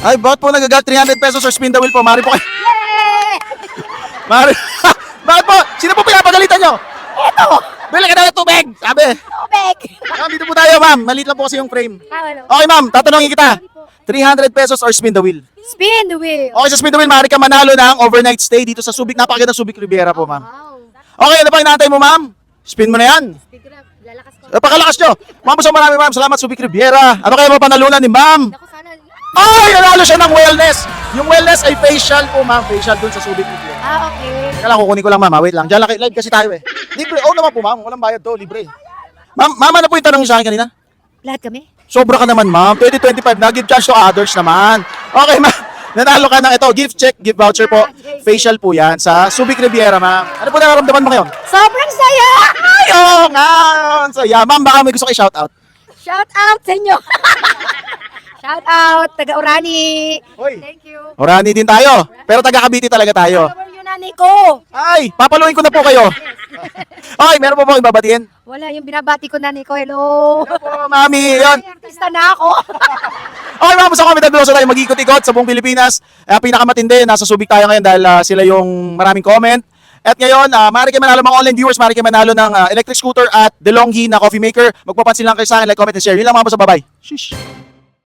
Ay, bot po nagagal 300 pesos or spin the wheel po. Mari po kayo. Mari. Bakit po? Sino po pinapagalitan nyo? Ito! Bili ka na ng tubig. Sabi. Tubig! Ma'am, dito po tayo, ma'am. Maliit lang po kasi yung frame. Ano? Okay, ma'am. Tatanungin kita. 300 pesos or spin the wheel? Spin the wheel! Okay, sa spin the wheel, maaari ka manalo ng overnight stay dito sa Subic. Napakaganda Subic Riviera po, ma'am. Wow! Okay, ano pa inaantay mo, ma'am? Spin mo na yan. Lalakas ko. Napakalakas nyo. Ma'am, so marami, ma'am. Salamat, Subic Riviera. Ano kaya mapanalunan ni ma'am? Ako sana. Ay, nanalo siya ng wellness. Yung wellness ay facial po, ma'am. Facial dun sa Subic Riviera. Okay. Teka lang, kukunin ko lang, ma'am. Wait lang. Diyan lang, live kasi tayo eh. Libre. Oo naman po, ma'am. Walang bayad to. Libre. Ma'am, ano po yung tanong niyo sa akin kanina? Lahat kami? Sobra ka naman, ma'am. 2025 na. Give chance to others naman. Okay, ma'am. Nanalo ka ng ito. Gift check, gift voucher po. Facial po yan sa Subic Riviera, ma'am. Ano po nararamdaman mo ngayon? Sobrang saya! Ay, oo nga. So, yeah, ma'am, baka may gusto kayo shout out. Shout out sa inyo! Shout out, taga Orani! Hoy. Thank you. Orani din tayo. Pero taga Cavite talaga tayo. Follower yung nanay ko! Ay, papaluin ko na po kayo. Okay, meron po po ibabatiin. Wala yung binabati ko nanay ko. Hello! Hello po, mami. Yun. Ay, artista na ako! Okay, ma'am, sa kami tayo tayo mag-ikot-ikot sa buong Pilipinas. Pinakamatindi, nasa Subic tayo ngayon dahil sila yung maraming comment. At ngayon, maaari kayo manalo mga online viewers, maaari kayo manalo ng electric scooter at DeLonghi na coffee maker. Magpapansin lang kayo sa akin, like, comment, and share. Yun lang mga boss, bye-bye. Sheesh.